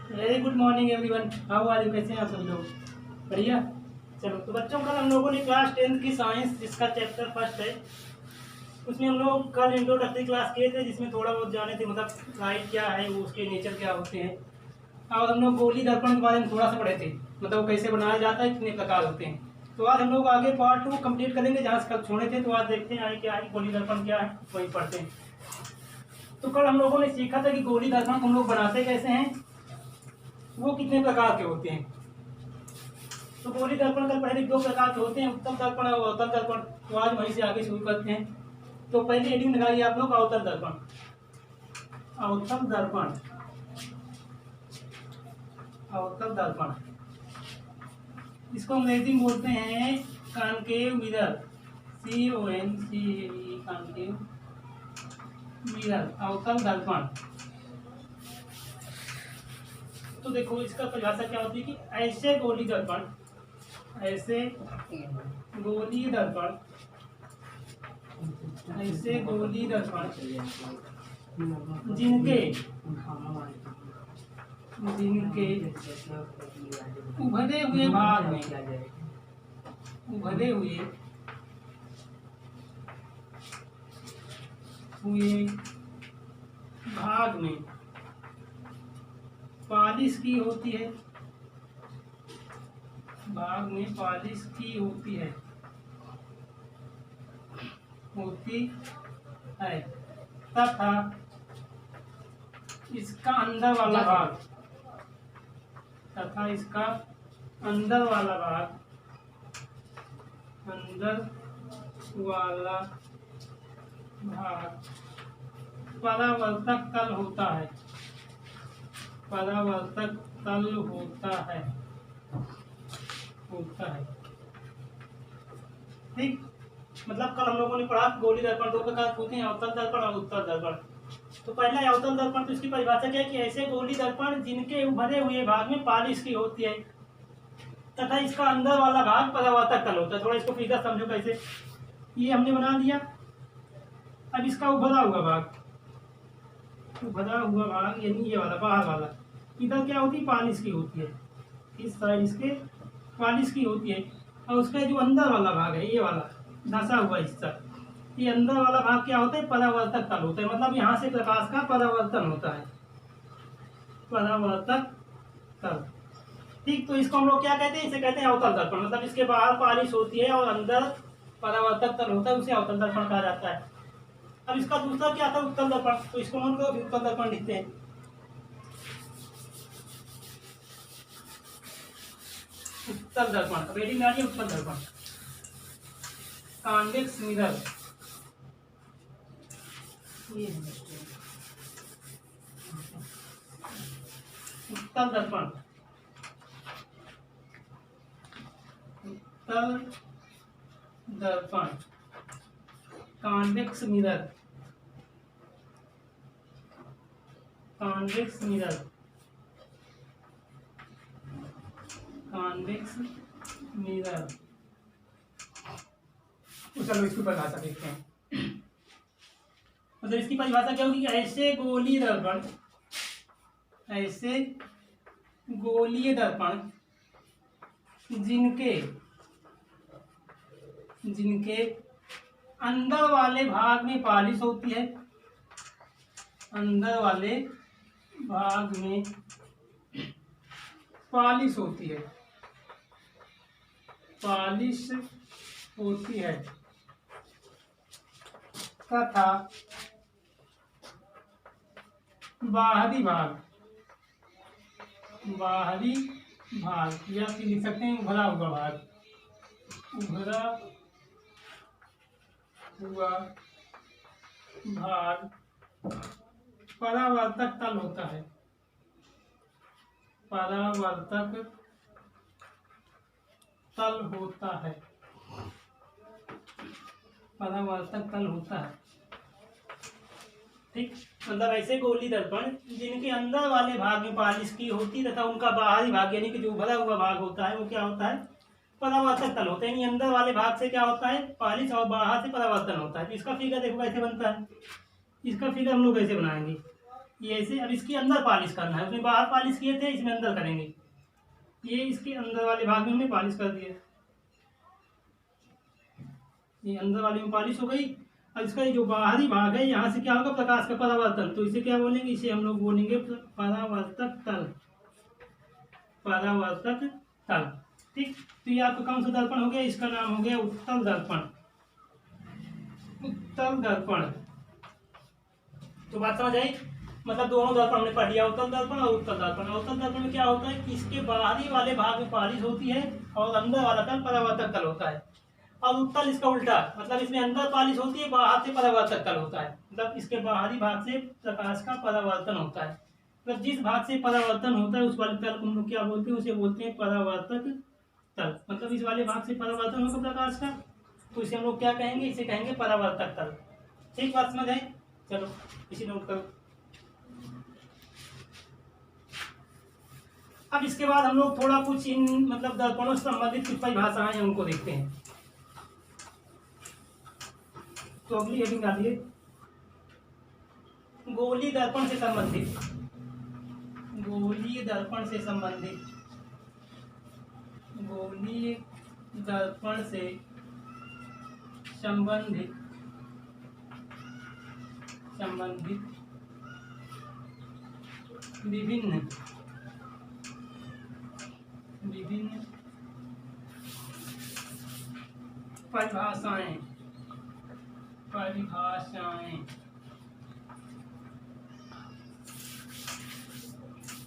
Very good morning everyone. How are you? कैसे हैं आप सभी लोग? बढ़िया। चलो तो बच्चों, कल हम लोगों ने क्लास 10th की साइंस जिसका चैप्टर फर्स्ट है उसमें हम लोग कल इंट्रोडक्टरी क्लास किए थे, जिसमें थोड़ा बहुत जाने थे मतलब लाइट क्या है, वो उसके नेचर क्या होते हैं। और हम लोग गोली दर्पण के बारे में थोड़ा सा पढ़े थे, मतलब वो कैसे बनाया जाता है, कितने प्रकार होते हैं। तो आज हम लोग आगे पार्ट 2 कंप्लीट करेंगे जहाँ से कल छोड़े थे। तो आज देखते हैं आगे क्या है, गोली दर्पण क्या है, वही पढ़ते हैं। तो कल हम लोगों ने सीखा था कि गोली दर्पण हम लोग बनाते कैसे हैं, वो कितने प्रकार के होते हैं। तो गोली दर्पण कल पहले 2 प्रकार के होते हैं, उत्तल दर्पण और अवतल दर्पण। तो आज वहीं से आगे शुरू करते हैं। तो पहले हेडिंग लगाइए आप लोग, अवतल दर्पण। अवतल दर्पण, अवतल दर्पण, इसको अंग्रेजी में बोलते हैं concave mirror, CONCAV, concave mirror, अवतल दर्पण। तो देखो इसका परिभाषा क्या होती है कि ऐसे गोली दर्पण, ऐसे गोली दर्पण, ऐसे गोली दर्पण जिनके उभरे हुए भाग में, उभरे हुए भाग में पालिश की होती है, भाग में पालिश की होती है तथा इसका अंदर वाला भाग, तथा इसका अंदर वाला भाग, अंदर वाला भाग परावर्तक तल होता है, परावर्तक तल होता है, होता है। ठीक, मतलब कल हम लोगों ने पढ़ा गोली दर्पण 2 प्रकार होते हैं, अवतल दर्पण और उत्तल दर्पण। तो पहला है अवतल दर्पण। तो इसकी परिभाषा क्या है कि ऐसे गोली दर्पण जिनके उभरे हुए भाग में पालिश की होती है तथा इसका अंदर वाला भाग परावर्तक तल होता है। थोड़ा इसको फिगर समझो कैसे। ये हमने बना दिया। अब इसका उभरा हुआ भाग, उभरा हुआ भाग यानी ये वाला बाहर वाला, इधर क्या होती है, पालिश की होती है। इस साइड इसके पालिश की होती है। और उसका जो अंदर वाला भाग है, ये वाला धंसा हुआ हिस्सा, ये अंदर वाला भाग क्या होता है, परावर्तक तल होता है। मतलब यहाँ से प्रकाश का परावर्तन होता है, परावर्तक तल। ठीक, तो इसको हम लोग क्या कहते हैं, इसे कहते हैं अवतल दर्पण। मतलब इसके बाहर पालिश होती है और अंदर परावर्तक तल होता है, उसे अवतल दर्पण कहा जाता है। अब इसका दूसरा क्या था, उत्तल दर्पण। तो इसको हम लोग उत्तल दर्पण लिखते हैं। उत्तल दर्पण, रेडिंग आ रही है, उत्तल दर्पण, कॉन्वेक्स मिरर, उत्तल दर्पण, उत्तल दर्पण, convex mirror, convex mirror, convex mirror. तो चलो इसकी परिभाषा देखते हैं। मतलब इसकी परिभाषा क्या होगी, ऐसे गोली दर्पण, ऐसे गोलीय दर्पण जिनके अंदर वाले भाग में पालिश होती है, अंदर वाले भाग में पालिश होती है, पालिश होती है तथा बाहरी भाग, बाहरी भाग या फिर लिख सकते हैं उभरा हुआ भाग, उभरा हुआ भाग परावर्तक तल होता है, परावर्तक तल होता है, परावर्तक तल होता है। ठीक, मतलब ऐसे गोली दर्पण जिनके अंदर वाले भाग में पालिश की होती तथा उनका बाहरी भाग यानी कि जो उभरा हुआ भाग होता है वो क्या होता है, परावर्तक तल होता है। यानी अंदर वाले भाग से क्या होता है, पालिश, और बाहर से परावर्तन होता है। तो इसका फिगर देखो कैसे बनता है। इसका फिगर हम लोग कैसे बनाएंगे, ये ऐसे। अब इसके अंदर पॉलिश करना है, उसमें बाहर पॉलिश किए थे, इसमें अंदर करेंगे। ये इसके अंदर वाले भाग में हमने पॉलिश कर दिया, ये अंदर वाले में पॉलिश हो गई। अब इसका ये जो बाहरी भाग है, यहाँ से क्या होगा, प्रकाश का परावर्तन, तो इसे क्या बोलेंगे, इसे हम लोग बोलेंगे परावर्तक तल, परावर्तक तल। ठीक, तो ये आपका कौन सा दर्पण हो गया, इसका नाम हो गया उत्तल दर्पण, उत्तल दर्पण। तो बात समझ आई, मतलब दोनों दर्पण हमने पढ़ लिया, उत्तल दर्पण और उत्तल दर्पण। उत्तल दर्पण में क्या होता है कि इसके बाहरी वाले भाग में पॉलिश होती है और अंदर वाला तल परावर्तक तल होता है। और उत्तल इसका उल्टा, मतलब इसमें अंदर पॉलिश होती है, बाहर से परावर्तक तल होता है, मतलब इसके बाहरी भाग से प्रकाश का परावर्तन होता है। मतलब जिस भाग से परावर्तन होता है उस वाले तल को हम लोग क्या बोलते हैं, उसे बोलते हैं परावर्तक तल। मतलब इस वाले भाग से परावर्तन होगा प्रकाश का, तो इसे हम लोग क्या कहेंगे, इसे कहेंगे परावर्तक तल। ठीक, बात समझ आई। चलो इसे नोट करो। अब इसके बाद हम लोग थोड़ा कुछ इन मतलब दर्पणों से संबंधित कुछ परिभाषाएं हैं उनको देखते हैं। तो अगली हेडिंग डालिए, गोलीय दर्पण से संबंधित, गोलीय दर्पण से संबंधित, गोलीय दर्पण से संबंधित, संबंधित विभिन्न विभिन्न परिभाषाएं, परिभाषाएं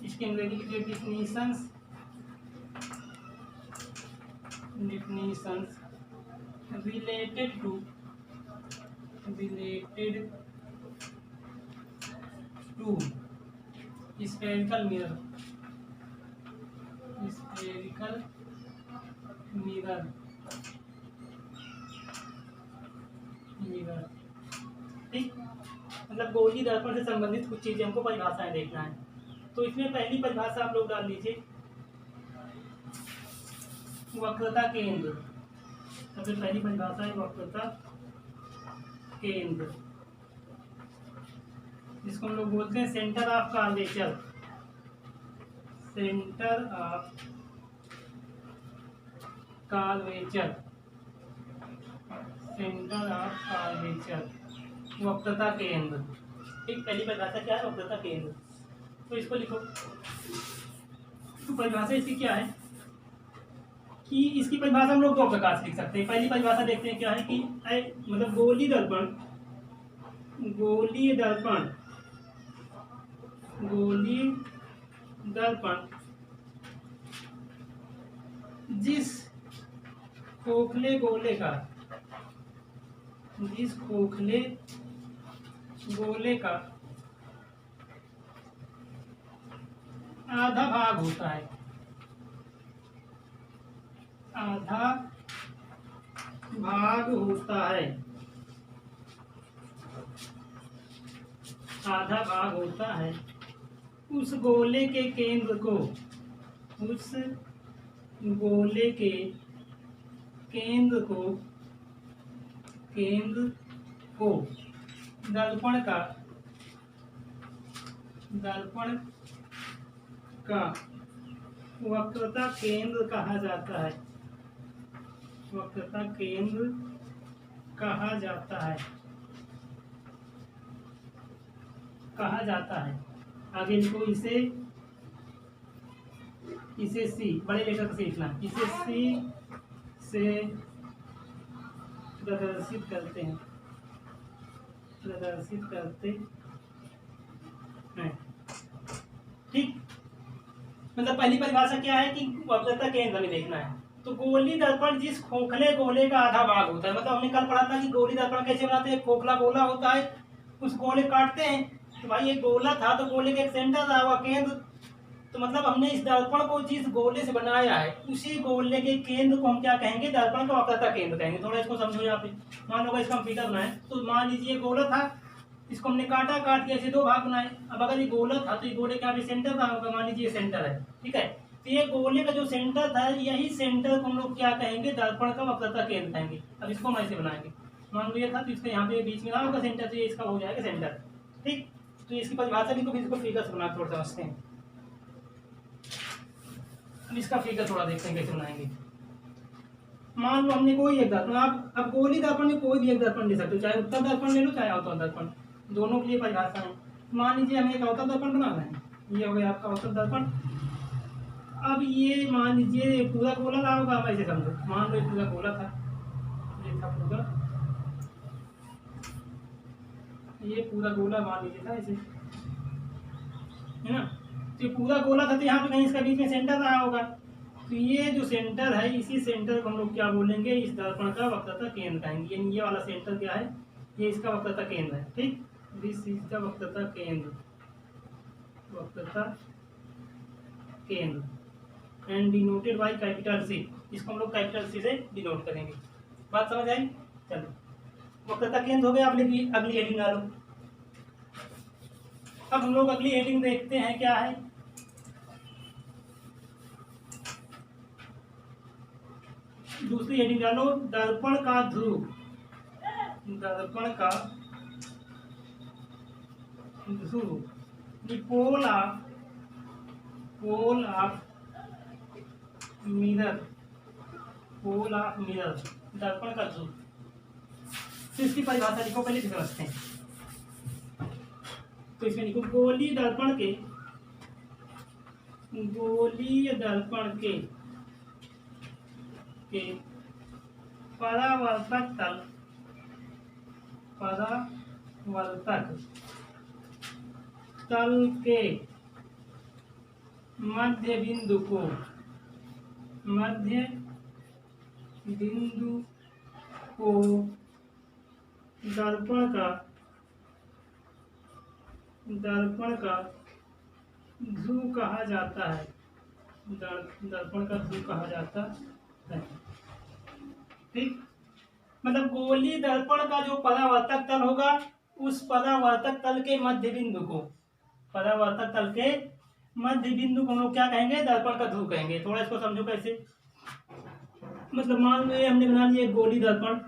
इसके अंग्रेजी की definitions, definitions related to, related to spherical mirror, spherical mirror, mirror. ठीक, मतलब गोलीय दर्पण से संबंधित कुछ चीजें हमको परिभाषाएं देखना है। तो इसमें पहली परिभाषा आप लोग डाल लीजिए, वक्रता केंद्र। सबसे पहली परिभाषा है वक्रता केंद्र, जिसको हम लोग बोलते हैं centre of curvature, centre of curvature, centre of curvature, वक्रता केंद्र। ठीक, पहली परिभाषा क्या है, वक्रता केंद्र। तो इसको लिखो। तो परिभाषा इसकी क्या है कि इसकी परिभाषा हम लोग दो प्रकार से लिख सकते हैं। पहली परिभाषा देखते हैं क्या है कि मतलब गोलीय दर्पण, गोलीय दर्पण, गोलीय दर्पण जिस खोखले गोले का, जिस खोखले गोले का आधा भाग होता है, आधा भाग होता है, आधा भाग होता है, उस गोले के केंद्र को, उस गोले के केंद्र को, केंद्र को दर्पण का, दर्पण का वक्रता केंद्र कहा जाता है, वक्रता केंद्र कहा जाता है, कहा जाता है। आगे लिखो, इसे, इसे सी, बड़े लेटर से लिखना, इसे सी से प्रदर्शित करते हैं, प्रदर्शित करते हैं। ठीक, मतलब पहली परिभाषा क्या है कि वक्रता केंद्र में देखना है। तो गोलीय दर्पण जिस खोखले गोले का आधा भाग होता है, मतलब हमने कल पढ़ा था कि गोलीय दर्पण कैसे बनाते हैं, खोखला गोला होता है, उस गोले काटते हैं, तो भाई एक गोला था तो गोले का एक सेंटर था, हुआ केंद्र। तो मतलब हमने इस दर्पण को जिस गोले से बनाया है, उसी गोले के केंद्र को हम क्या कहेंगे, दर्पण का वक्रता केंद्र कहेंगे। थोड़ा इसको समझो यहाँ पे। मान लो इसका हम फिगर बनाए, तो मान लीजिए गोला था, इसको हमने काटा, काट के ऐसे दो भाग बनाए। अब अगर ये गोला था तो ये गोले का भी सेंटर कहाँ होगा, मान लीजिए सेंटर है, ठीक है। तो ये गोले का जो सेंटर था, यही सेंटर को हम लोग क्या कहेंगे, दर्पण का वक्रता केंद्र कहेंगे। अब इसको हम ऐसे बनाएंगे, मान लो ये था तो इसका यहाँ पे बीच में ना होगा सेंटर, तो ये इसका हो जाएगा सेंटर। ठीक, तो इसकी परिभाषा लिखो, फिर इसको फिगर से बना थोड़ा समझते हैं। अब इसका फिगर थोड़ा देखते हैं कैसे बनाएंगे। मान लो हमने कोई एक दर्पण, आप अब गोली दर्पण में कोई भी एक दर्पण ले सकते हो, चाहे उत्तल दर्पण ले लो चाहे अवतल दर्पण, दोनों के लिए परिभाषा है। मान लीजिए हमें एक अवतल दर्पण बनाना है, ये हो गया आपका अवतल दर्पण। अब ये मान लीजिए पूरा गोला रहा होगा, आप ऐसे समझो, मान लो ये पूरा गोला था, ये था पूरा, ये पूरा गोला मान लीजिए था ऐसे, है ना। तो ये पूरा गोला था, तो यहाँ पे कहीं इसका बीच में सेंटर रहा होगा, तो ये जो सेंटर है इसी सेंटर को हम लोग क्या बोलेंगे, इस दर्पण का वक्रता केंद्र कहेंगे। ये वाला सेंटर क्या है, ये इसका वक्रता केंद्र है, ठीक। दिस इज द वक्रता केंद्र, वक्रता केंद्र and denoted by capital C. इसको हम लोग कैपिटल सी से डिनोट करेंगे। बात समझ आई? चलो वक्रता केंद्र हो गया। आप लिखिए, अगली हेडिंग डालो। अब हम लोग अगली हेडिंग देखते हैं क्या है। दूसरी हेडिंग डालो, दर्पण का ध्रुव, दर्पण का ध्रुव, pole of mirror, pole of mirror, दर्पण का ध्रुव। तो इसकी परिभाषा लिखो, पहले समझते हैं। तो इसमें लिखो, गोलीय दर्पण के, गोलीय दर्पण के परावर्तक तल, परावर्तक तल के मध्य बिंदु को, मध्य बिंदु को दर्पण का ध्रुव कहा जाता है, दर्पण का ध्रुव कहा जाता है, ठीक। मतलब गोलीय दर्पण का जो परावर्तक तल होगा, उस परावर्तक तल के मध्य बिंदु को, परावर्तक तल के मध्य बिंदु को हम लोग क्या कहेंगे, दर्पण का ध्रुव कहेंगे। थोड़ा इसको समझो कैसे। मतलब मान लो ये हमने बना लिया गोलीय दर्पण,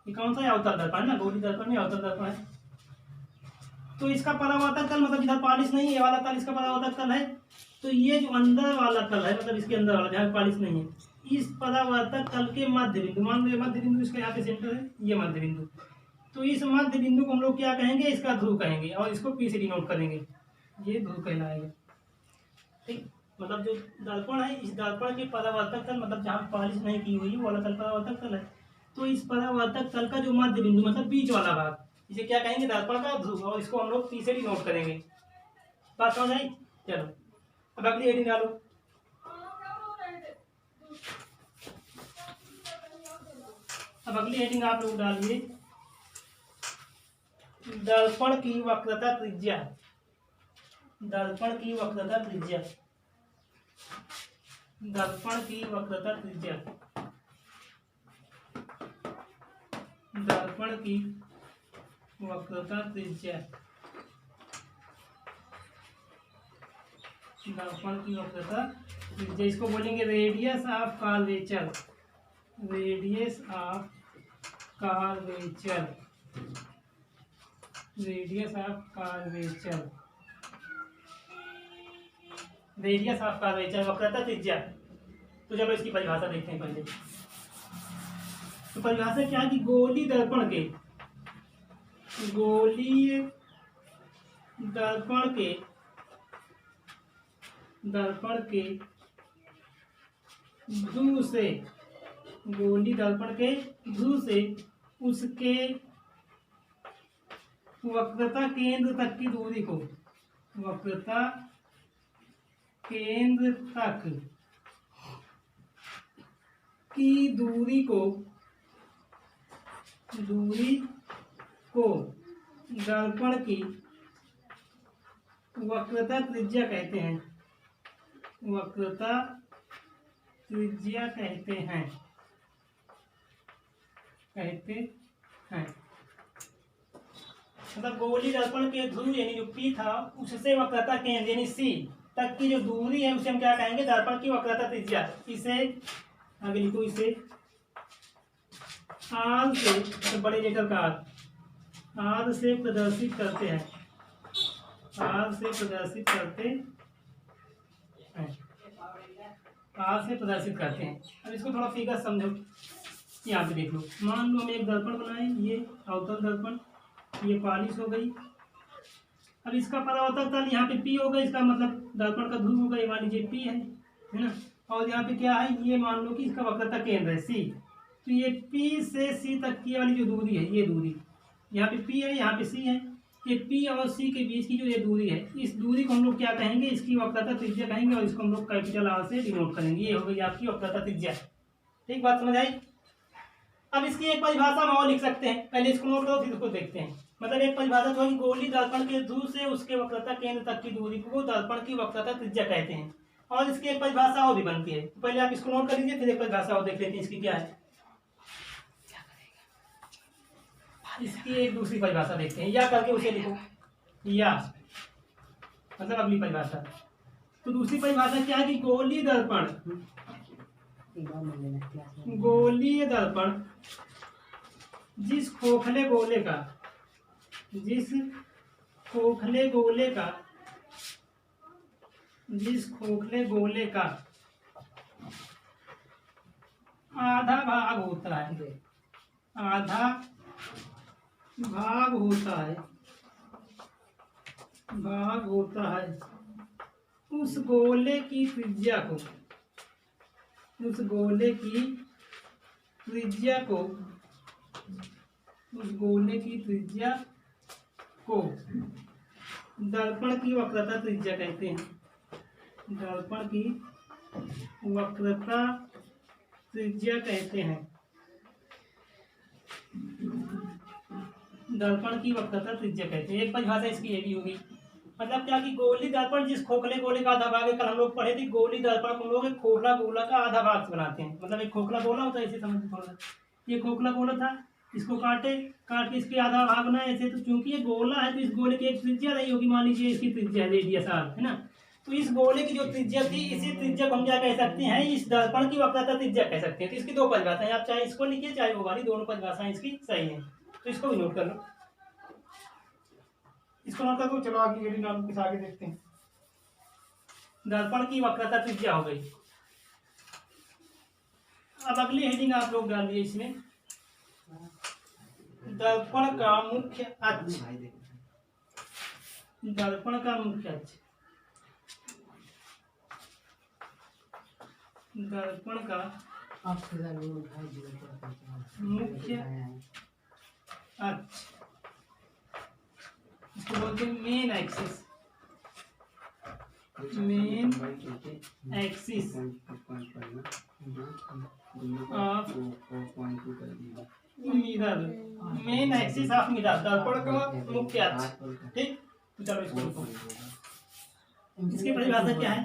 ये कौन सा है, अवतल दर्पण है ना, गोलीय दर्पण में अवतल दर्पण है। तो इसका परावर्तक तल, मतलब इधर पालिश नहीं है, ये वाला तल इसका परावर्तक तल है। तो ये जो अंदर वाला तल है, मतलब इसके अंदर वाला जहाँ पालिश नहीं है, इस परावर्तक तल के मध्य बिंदु, मान लो ये मध्य बिंदु इसका यहाँ पे सेंटर है, ये मध्य बिंदु, तो इस मध्य बिंदु को हम लोग क्या कहेंगे, इसका ध्रुव कहेंगे, और इसको पी से डिनोट करेंगे, ये ध्रुव कहलाएगा, ठीक। मतलब जो दर्पण है, इस दर्पण के परावर्तक तल, मतलब जहाँ पालिश नहीं की हुई वो वाला तल परावर्तक तल है। तो इस परावर्तक तल का जो मध्य बिंदु, मतलब बीच वाला भाग, इसे क्या कहेंगे, दर्पण का ध्रुव, और इसको हम लोग पी से डिनोट करेंगे। बात समझ आई? चलो अब अगली हेडिंग डालो। अब अगली हेडिंग आप लोग डालिए, दर्पण की वक्रता त्रिज्या, दर्पण की वक्रता त्रिज्या, दर्पण की वक्रता त्रिज्या, दर्पण की वक्रता त्रिज्या, दर्पण की वक्रता त्रिज्या, इसको बोलेंगे radius of curvature, radius of curvature, radius of curvature, radius of curvature, वक्रता त्रिज्या। तो चलो इसकी परिभाषा देखते हैं पहले। तो परिभाषा क्या है कि गोलीय दर्पण के, गोलीय दर्पण के, दर्पण के ध्रुव से, गोलीय दर्पण के ध्रुव से उसके वक्रता केंद्र तक की दूरी को, वक्रता केंद्र तक की दूरी को, दूरी को दर्पण की वक्रता त्रिज्या कहते हैं, वक्रता त्रिज्या कहते हैं, कहते हैं। मतलब गोलीय दर्पण के ध्रुव यानी जो पी था, उससे वक्रता केंद्र यानी सी तक की जो दूरी है, उसे हम क्या कहेंगे, दर्पण की वक्रता त्रिज्या। इसे आगे लिखो, इसे आर से, तो बड़े लेटर का आर से प्रदर्शित करते हैं, आर से प्रदर्शित करते हैं, आर से प्रदर्शित करते हैं। अब इसको थोड़ा फिगर समझो। यहाँ पे देख लो, मान लो हम एक दर्पण बनाए, ये अवतल दर्पण, ये पॉलिश हो गई। अब इसका परावर्तक तल यहाँ पे पी होगा, इसका मतलब दर्पण का ध्रुव होगा, ये मान लीजिए पी है ना। और यहाँ पे क्या है, ये मान लो कि इसका वक्रता केंद्र है सी। तो ये पी से सी तक की वाली जो दूरी है, ये दूरी यहाँ पे पी है, यहाँ पे सी है, ये पी और सी के बीच की जो ये दूरी है, इस दूरी को हम लोग क्या कहेंगे, इसकी वक्रता त्रिज्या कहेंगे, और इसको हम लोग कैपिटल आर से डिनोट करेंगे। ये हो गई आपकी वक्रता त्रिज्या। ठीक बात समझ आई। अब इसकी एक परिभाषा हम और लिख सकते हैं, पहले इसको नोट करो फिर इसको देखते हैं। मतलब एक परिभाषा जो है, गोली दर्पण के ध्रुव से उसके वक्रता केंद्र तक की दूरी को दर्पण की वक्रता त्रिज्या कहते हैं। और इसकी एक परिभाषा और भी बनती है, तो पहले आप इसको नोट कर लीजिए, फिर एक परिभाषा और देख लेते हैं इसकी क्या है। इसकी एक दूसरी परिभाषा देखते हैं, या करके उसे लिखो, या मतलब अगली परिभाषा। तो दूसरी परिभाषा क्या है कि गोलीय दर्पण जिस खोखले गोले का आधा भाग होता है, उस गोले की त्रिज्या को दर्पण की वक्रता त्रिज्या कहते हैं। दर्पण की वक्रता त्रिज्या कहते हैं। एक परिभाषा इसकी ये भी होगी। मतलब क्या कि गोली दर्पण जिस खोखले गोले का आधा भाग है, कल हम लोग पढ़े थे गोली दर्पण को हम लोग एक खोखला गोला का आधा भाग से बनाते हैं। मतलब एक खोखला गोला होता है, ऐसे समझ थोड़ा, ये खोखला गोला था, इसको काट के इसके आधा भाग बनाए ऐसे। तो चूंकि ये गोला है तो इस गोले की एक त्रिज्या रही होगी, मान लीजिए इसकी त्रिज्या रेडियस आर है ना। तो इस गोले की जो त्रिज्या थी, इसी त्रिज्या को हम क्या कह सकते हैं, इस दर्पण की वक्रता त्रिज्या कह सकते हैं। तो इसकी दो परिभाषाएं, आप चाहे इसको लिखिए चाहे वो वाली, दोनों परिभाषाएं इसकी सही है। तो इसको भी नोट कर लो, इसको नोट कर दो। चलो आगे हेडिंग आप आगे देखते हैं। दर्पण की वक्रता त्रिज्या हो गई। अब अगली हेडिंग आप लोग डाल दिए इसमें, दर्पण का मुख्य अक्ष। दर्पण का मुख्य अक्ष, दर्पण का मुख्य अक्ष, इसको बोलते हैं main axis. Main axis of mirror, main axis of mirror, दर्पण का मुख्य अक्ष। ठीक, तो चलो इसको लिखो। इसकी परिभाषा क्या है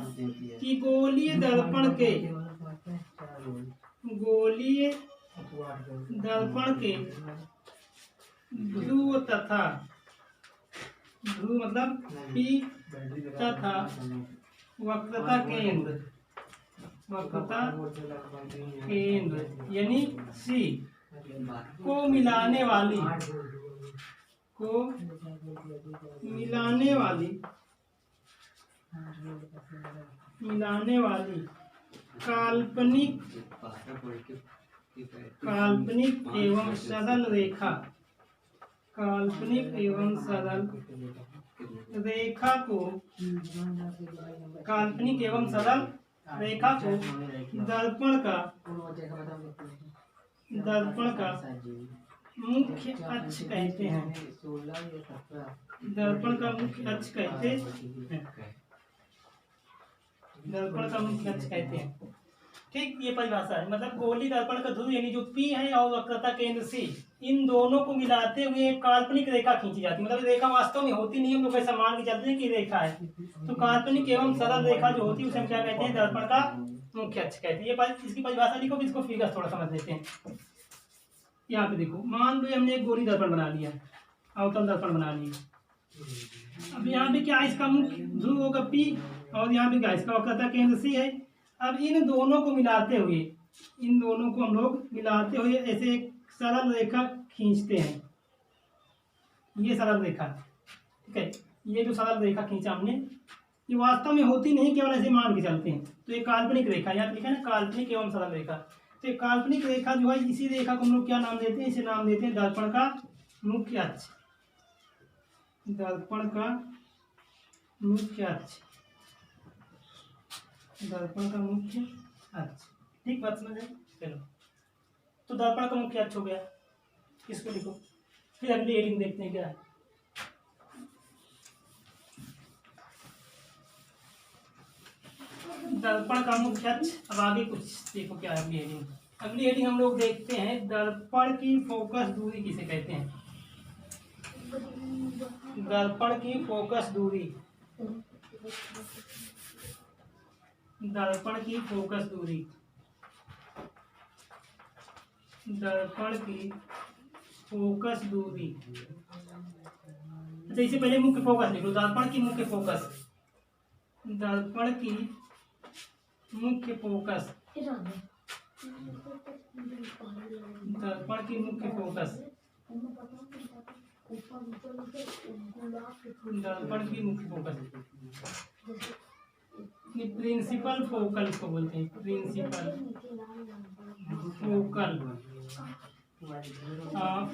कि गोलीय दर्पण के ध्रुव तथा ध्रुव मतलब पी तथा वक्रता केंद्र यानी सी को मिलाने वाली काल्पनिक एवं सरल रेखा को दर्पण का मुख्य अक्ष कहते हैं। दर्पण का मुख्य अक्ष कहते हैं। ठीक, ये परिभाषा है। मतलब गोली दर्पण का ध्रुव यानी जो पी है और वक्रता केंद्र सी, इन दोनों को मिलाते हुए एक काल्पनिक रेखा खींची जाती है। मतलब रेखा वास्तव में होती नहीं, हम लोग ऐसा मान के चलते हैं कि रेखा है। तो काल्पनिक एवं सरल रेखा जो होती है उसे हम क्या कहते हैं, दर्पण का मुख्य अक्ष कहते हैं। ये इसकी परिभाषा लिखो, इसको फिगर थोड़ा समझ लेते हैं। यहाँ पे देखो, मान लो हमने एक गोली दर्पण बना लिया, अवतल दर्पण बना लिया। अब यहाँ पे क्या, इसका मुख्य ध्रुव होगा पी, और यहाँ पे क्या, इसका वक्रता केंद्र सी है। अब इन दोनों को हम लोग मिलाते हुए ऐसे एक सरल रेखा खींचते हैं। ये सरल रेखा, ठीक है। ये जो सरल रेखा खींचा हमने, ये वास्तव में होती नहीं, केवल ऐसे मान के चलते हैं। तो ये काल्पनिक रेखा, यहाँ लिखा है ना काल्पनिक एवं सरल रेखा। तो ये काल्पनिक रेखा जो है, इसी रेखा को हम लोग क्या नाम देते हैं, इसे नाम देते हैं दर्पण का मुख्य अक्ष। दर्पण का मुख्य अक्ष, दर्पण का मुख्य अक्ष। ठीक बात समझ आई? चलो, तो दर्पण का मुख्य अक्ष हो गया, इसको लिखो। फिर अगली हेडिंग देखते हैं क्या है। दर्पण का मुख्य अक्ष। अब आगे कुछ देखो क्या है अगली हेडिंग। अगली हेडिंग हम लोग देखते हैं, दर्पण की फोकस दूरी किसे कहते हैं। दर्पण की फोकस दूरी, दर्पण की फोकस दूरी, दर्पण की फोकस दूरी। अच्छा, इससे पहले मुख्य फोकस लिख लो। दर्पण की मुख्य फोकस, दर्पण की मुख्य फोकस, दर्पण की मुख्य फोकस, दर्पण की मुख्य फोकस, प्रिंसिपल फोकल को बोलते हैं, प्रिंसिपल फोकल ऑफ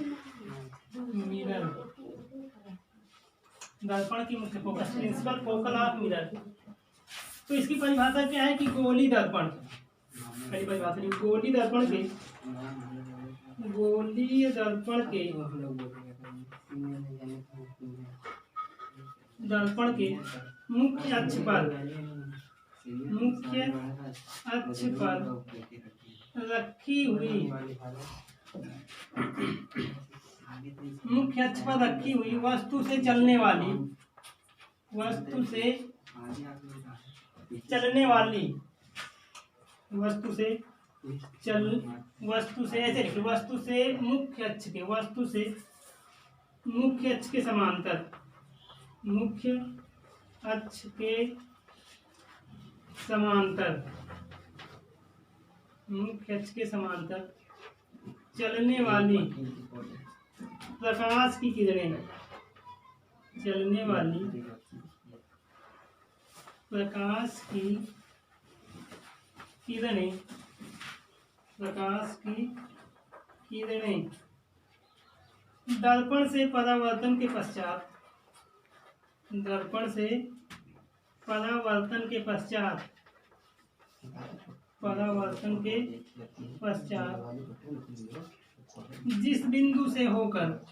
मिरर। दर्पण की मुख्य focus, principal focal of mirror. तो इसकी परिभाषा क्या है कि गोली दर्पण, पहली परिभाषा नहीं, गोली दर्पण के, गोली दर्पण के, दर्पण के मुख्य अक्ष पर, मुख्य अक्ष पर रखी हुई, मुख्य अक्ष पर रखी हुई वस्तु से चलने वाली, वस्तु से चलने वाली, वस्तु से चल, वस्तु से ऐसे लिखो, वस्तु से मुख्य अक्ष के, वस्तु से मुख्य अक्ष के समांतर, मुख्य अक्ष के समांतर, मुख्य अक्ष के समांतर चलने वाली प्रकाश की किरणें, चलने वाली प्रकाश की किरणें, प्रकाश की किरणें दर्पण से परावर्तन के पश्चात, दर्पण से परावर्तन के पश्चात, परावर्तन के पश्चात जिस बिंदु से होकर,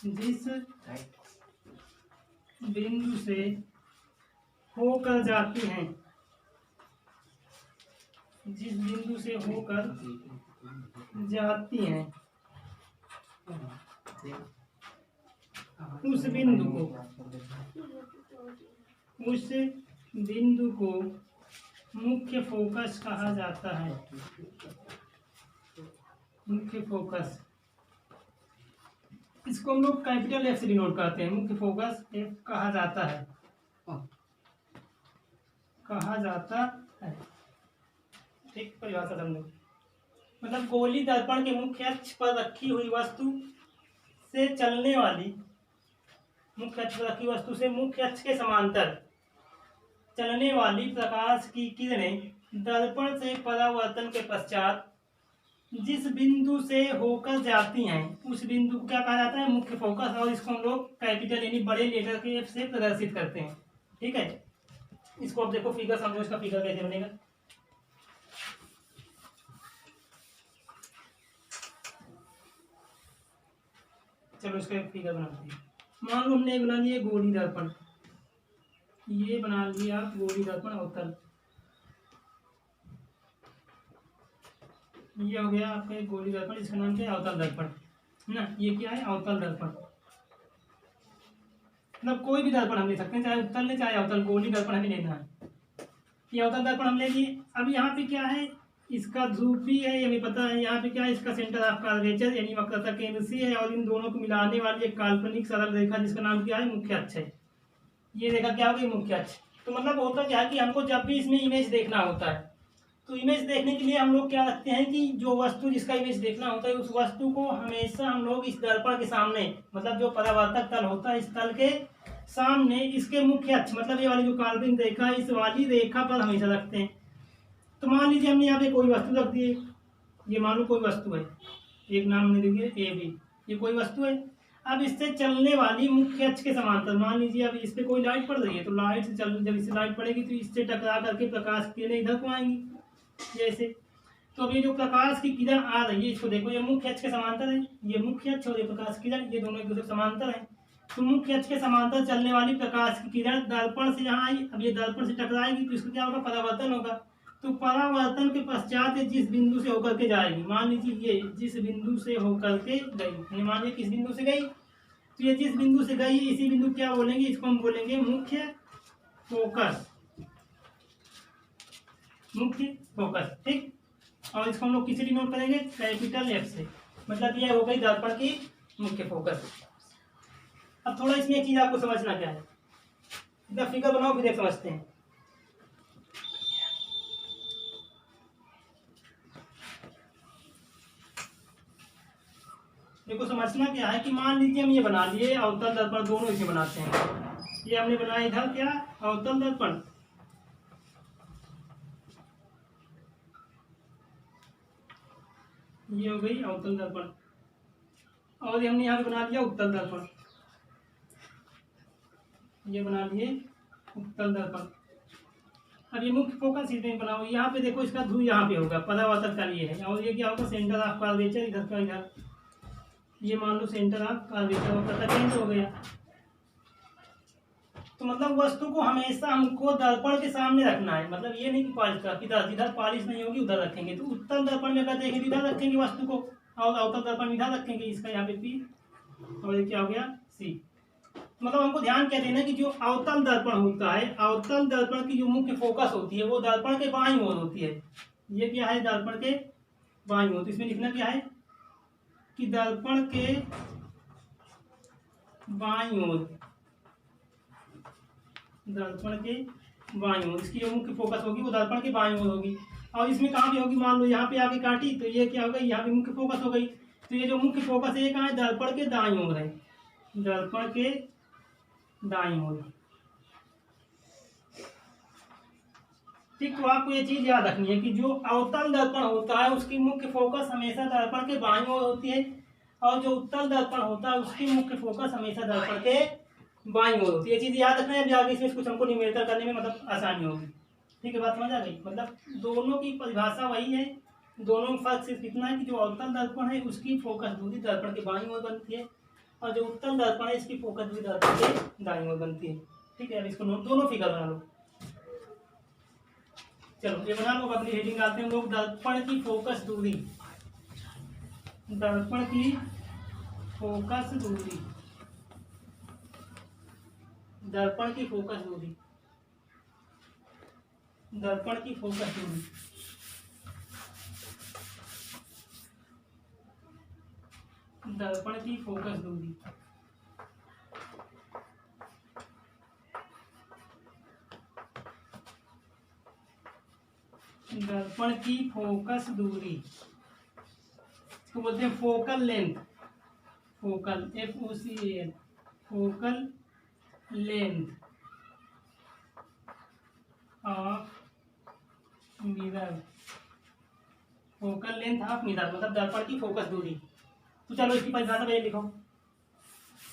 जिस बिंदु से होकर जाती हैं, जिस बिंदु से होकर जाती हैं, उस बिंदु को, उस बिंदु को मुख्य फोकस कहा जाता है, मुख्य फोकस। इसको हम लोग कैपिटल एफ से डिनोट करते हैं, मुख्य फोकस एफ कहा जाता है, कहा जाता है। ठीक परिभाषा समझो, मतलब गोली दर्पण के मुख्य अक्ष पर रखी हुई वस्तु से चलने वाली, मुख्य अक्ष पर रखी वस्तु से मुख्य अक्ष के समांतर चलने वाली प्रकाश की किरणें दर्पण से परावर्तन के पश्चात जिस बिंदु से होकर जाती हैं, उस बिंदु को क्या कहा जाता है, मुख्य फोकस। और इसको हम लोग कैपिटल यानी बड़े लेटर के एफ से प्रदर्शित करते हैं। ठीक है, इसको अब देखो फिगर समझो, इसका फिगर कैसे बनेगा। चलो इसका एक फिगर बनाते हैं। मान लो हमने बना लिया गोली दर्पण, ये बना लिया आप गोली दर्पण अवतल, ये हो गया आपका एक गोली दर्पण, इसका नाम क्या है, अवतल दर्पण, है ना। ये क्या है, अवतल दर्पण। मतलब कोई भी दर्पण हम ले सकते हैं, चाहे उत्तल ले चाहे अवतल, गोली दर्पण हमें लेना है। ये अवतल दर्पण हम ले लिए। अब यहाँ पे क्या है, इसका ध्रुव भी है, ये हमें पता है। यहाँ पे क्या है, इसका सेंटर ऑफ कर्वेचर यानी वक्रता केंद्र से है, और इन दोनों को मिलाने वाली एक काल्पनिक सरल रेखा जिसका नाम क्या है, मुख्य अक्ष है। ये रेखा क्या होगी, मुख्य अक्ष। तो मतलब होता क्या है कि हमको जब भी इसमें इमेज देखना होता है, तो इमेज देखने के लिए हम लोग क्या रखते हैं कि जो वस्तु जिसका इमेज देखना होता है, उस वस्तु को हमेशा हम लोग इस दर्पण के सामने, मतलब जो परावर्तक तल होता है, इस तल के सामने इसके मुख्य अक्ष, मतलब ये वाली जो काल्पनिक रेखा है, इस वाली रेखा पर हमेशा रखते हैं। तो मान लीजिए हमने यहाँ पे कोई वस्तु रख दी है, ये मान लो कोई वस्तु है, एक नाम हमने दे दिया ए बी, ये कोई वस्तु है। अब इससे चलने वाली मुख्य अक्ष के समांतर, मान लीजिए अब इस पे कोई लाइट पड़ रही है, तो लाइट से चल, जब इससे लाइट पड़ेगी तो इससे टकरा करके प्रकाश की किरणें इधर को आएंगी जैसे। तो अब ये जो प्रकाश की किरण आ रही है, इसको देखो, ये मुख्य अक्ष के समांतर है, ये मुख्य अक्ष और ये प्रकाश की किरण, ये दोनों एक दूसरे समांतर है। तो मुख्य अक्ष के समांतर चलने वाली प्रकाश की किरण दर्पण से यहाँ आई, अब ये दर्पण से टकराएगी तो इसको क्या होगा, परावर्तन होगा। तो परावर्तन के पश्चात जिस बिंदु से होकर के जाएगी, मान लीजिए ये जिस बिंदु से होकर के गई, मान लीजिए किस बिंदु से गई, तो ये जिस बिंदु से गई इसी बिंदु क्या बोलेंगे, इसको हम बोलेंगे मुख्य फोकस, मुख्य फोकस, ठीक। और इसको हम लोग किसी डिनोट करेंगे, कैपिटल एफ से, मतलब ये हो गई दर्पण की मुख्य फोकस। अब थोड़ा इसमें एक चीज आपको समझना क्या है, इधर फिगर बनाओ फिर समझते हैं। देखो समझना क्या है कि मान लीजिए हम ये बना लिए अवतल दर्पण, दोनों इसे बनाते हैं। ये हमने बनाया इधर क्या, अवतल दर्पण, ये हो गई अवतल दर्पण, और ये हमने यहाँ पे बना लिया उत्तल दर्पण, ये बना लिए उत्तल दर्पण। अब ये मुख्य फोकस इसमें बनाओ, यहाँ पे देखो इसका ध्रुव यहाँ पे होगा, परावर्तन का ये है, और ये क्या होगा, सेंटर ऑफ कर्वेचर इधर का इधर, ये मान लो सेंटर ऑफ कर्वेचर होकर चेंज हो गया। तो मतलब वस्तु को हमेशा हमको दर्पण के सामने रखना है, मतलब ये नहीं कि पालिश का इधर, इधर पालिश नहीं होगी उधर रखेंगे। तो उत्तल दर्पण में अगर देखें इधर रखेंगे वस्तु को, और अवतल दर्पण इधर रखेंगे, इसका यहाँ पे पी और ये क्या हो गया सी। मतलब हमको ध्यान क्या देना कि जो अवतल दर्पण होता है, अवतल दर्पण की जो मुख्य फोकस होती है वो दर्पण के बाईं ओर होती है। ये क्या है, दर्पण के बाईं ओर। तो इसमें लिखना क्या है कि दर्पण के बाईं ओर, दर्पण के बाईं ओर इसकी जो मुख्य फोकस होगी वो दर्पण के बाईं ओर होगी। और इसमें कहाँ पे होगी, मान लो यहाँ पे आके काटी तो ये क्या हो गई, यहाँ पे मुख्य फोकस हो गई। तो ये जो मुख्य फोकस है ये कहाँ है, दर्पण के दाईं ओर है, दर्पण के दाईं ओर, ठीक। तो आपको ये चीज याद रखनी है कि जो अवतल दर्पण होता है उसकी मुख्य फोकस हमेशा दर्पण के बाईं ओर होती है, और जो उत्तल दर्पण होता है उसकी मुख्य फोकस हमेशा दर्पण के बाईं ओर होती है। ये चीज याद रखना है, आगे इसमें कुछ हमको न्यूमेरिकल करने में मतलब आसानी होगी, ठीक है, बात समझ आ गई। मतलब दोनों की परिभाषा वही है, दोनों में फर्क सिर्फ इतना है कि जो अवतल दर्पण है उसकी फोकस दूरी दर्पण के बाईं ओर बनती है, और जो उत्तल दर्पण है इसकी फोकस दूरी दर्पण के दाईं ओर बनती है, ठीक है। अब इसको दोनों फिगर बना लो, चलो ये बना लो। अपनी हेडिंग डालते हैं हम लोग, दर्पण की फोकस दूरी, दर्पण की फोकस दूरी, दर्पण की फोकस दूरी, दर्पण की फोकस दूरी, दर्पण की फोकस दूरी, दर्पण की फोकस दूरी इसको बोलते हैं focal length, focal FOCAL, focal length of mirror, focal length of mirror मतलब दर्पण की फोकस दूरी। तो चलो इसकी परिभाषा पहले लिखो,